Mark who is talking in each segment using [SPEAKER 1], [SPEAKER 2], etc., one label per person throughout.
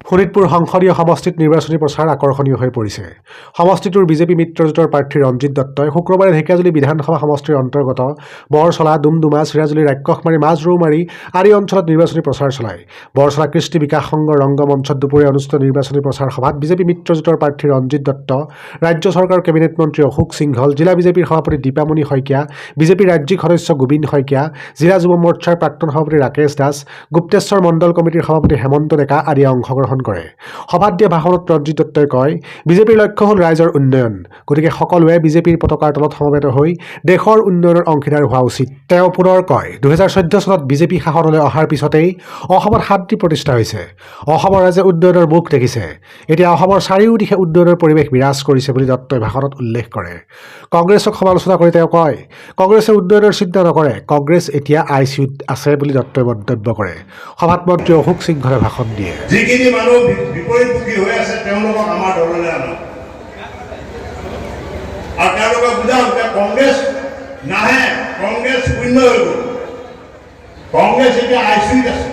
[SPEAKER 1] শোণিতপুৰ সংসদীয় সমষ্টিত নিৰ্বাচনী প্ৰচাৰ আকৰ্ষণীয় হৈ পৰিছে। সমষ্টিটোৰ বিজেপি মিত্ৰজোঁটৰ প্ৰাৰ্থী ৰঞ্জিত দত্তই শুক্ৰবাৰে ঢেকিয়াজুলি বিধানসভা সমষ্টিৰ অন্তৰ্গত বৰছলা, ডুমডুমা, চিৰাজুলি, ৰাক্ষসমাৰী, মাজৰৌমাৰী আদি অঞ্চলত নিৰ্বাচনী প্ৰচাৰ চলায়। বৰছলা কৃষ্টি বিকাশ সংঘ ৰংগমঞ্চত দুপৰীয়া অনুষ্ঠিত নিৰ্বাচনী প্ৰচাৰ সভাত বিজেপি মিত্ৰজোঁটৰ প্ৰাৰ্থী ৰঞ্জিত দত্ত, ৰাজ্য চৰকাৰৰ কেবিনেট মন্ত্ৰী অশোক সিংঘল, জিলা বিজেপিৰ সভাপতি দীপামণি শইকীয়া, বিজেপিৰ ৰাজ্যিক সদস্য গোবিন্দ শইকীয়া, জিলা যুৱ মৰ্চাৰ প্ৰাক্তন সভাপতি ৰাকেশ দাস, গুপ্তেশ্বৰ মণ্ডল কমিটিৰ সভাপতি হেমন্ত ডেকা আদিয়ে অংশগ্ৰহণ কৰে। সভাত দিয়া ভাষণত ৰঞ্জিত দত্তই কয়, বিজেপিৰ লক্ষ্য হ'ল ৰাইজৰ উন্নয়ন, গতিকে সকলোৱে বিজেপিৰ পতাকাৰ তলত সমবেত হৈ দেশৰ উন্নয়নৰ অংশীদাৰ হোৱা উচিত। তেওঁ পুনৰ কয়, 2014 চনত বিজেপি শাসনলৈ অহাৰ পিছতেই অসমত শান্তি প্ৰতিষ্ঠা হৈছে। অসমৰ ৰাইজে উন্নয়নৰ মুখ দেখিছে। এতিয়া অসমৰ চাৰিওদিশে উন্নয়নৰ পৰিৱেশ বিৰাজ কৰিছে বুলি দত্তই ভাষণত উল্লেখ কৰে। কংগ্ৰেছক সমালোচনা কৰি তেওঁ কয়, কংগ্ৰেছে উন্নয়নৰ চিন্তা নকৰে, কংগ্ৰেছ এতিয়া ICUত আছে বুলি দত্তই মন্তব্য কৰে। সভাত মন্ত্ৰী অশোক সিংঘলে ভাষণ দিয়ে।
[SPEAKER 2] যিখিনি মানুহ বিপৰীতমুখী হৈ আছে তেওঁলোকক আমাৰ দললৈ আনক আৰু তেওঁলোকক বুজাওক যে কংগ্ৰেছ নাহে, কংগ্ৰেছ শূন্য হৈ গ'ল, কংগ্ৰেছ এতিয়া ICUত আছে।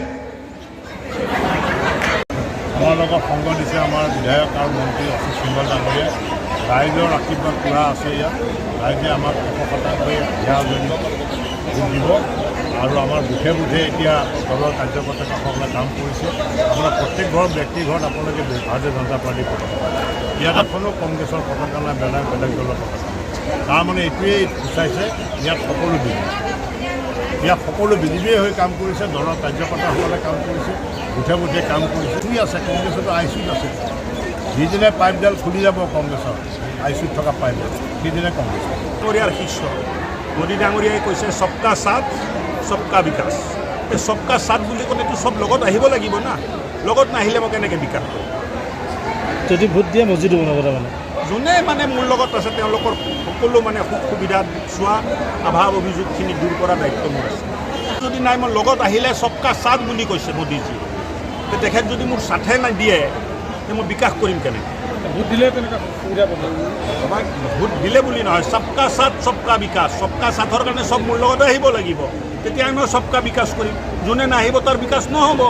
[SPEAKER 3] আমাৰ লগত সংগ দিছে আমাৰ বিধায়ক আৰু মন্ত্ৰী অশোক সিংঘল ডাঙৰীয়া। ৰাইজৰ আশীৰ্বাদ পূৰা আছে ইয়াত। ৰাইজে আমাক 100% দিব আৰু আমাৰ বুথে বুথে এতিয়া দলৰ কাৰ্যকৰ্তাসকলে কাম কৰিছে। আপোনাৰ প্ৰত্যেক ঘৰ ব্যক্তি ঘৰত আপোনালোকে ভাৰতীয় জনতা পাৰ্টীৰ পতাকা, ইয়াত এখনো কংগ্ৰেছৰ পতাকা নাই, বেলেগ বেলেগ দলৰ পতাকা। তাৰমানে এইটোৱেই সূচাইছে ইয়াত সকলো বিজেপিয়ে হৈ কাম কৰিছে, দলৰ কাৰ্যকৰ্তাসকলে কাম কৰিছে, বুথে বুথে কাম কৰিছে। কি আছে কংগ্ৰেছতো ICUত আছে। যিদিনে পাইপডাল খুলি যাব কংগ্ৰেছৰ ICUত থকা পাইপডাল, সেইদিনে কংগ্ৰেছ
[SPEAKER 4] ডাঙৰীয়াৰ শিষ্য মোদী ডাঙৰীয়াই কৈছে সবকা সাথ সবকা বিকাশ। এই সবকা সাথ বুলি ক'লেতো চব লগত আহিব লাগিব না, লগত নাহিলে মই কেনেকৈ বিকাশ কৰিম?
[SPEAKER 5] যদি ভোট দিয়ে মছজিদ বনাব মানে
[SPEAKER 4] যোনে মানে মোৰ লগত আছে তেওঁলোকৰ সকলো মানে সুখ সুবিধা চোৱা, অভাৱ অভিযোগখিনি দূৰ কৰা দায়িত্ব মোৰ আছে। যদি নাই মই লগত আহিলে সবকা সাথ বুলি কৈছে মোদীজী, তেখেত যদি মোৰ সাথে নিদিয়ে তে মই বিকাশ কৰিম কেনেকৈ?
[SPEAKER 5] ভোট দিলে তেনেকুৱা সুবিধা পাব।
[SPEAKER 4] ভোট দিলে বুলি নহয়, সবকা সাথ সবকা বিকাশ। সবকা সাথৰ কাৰণে চব মোৰ লগতে আহিব লাগিব, তেতিয়া মই সবকা বিকাশ কৰিম। যোনে নাহিব তাৰ বিকাশ নহ'ব।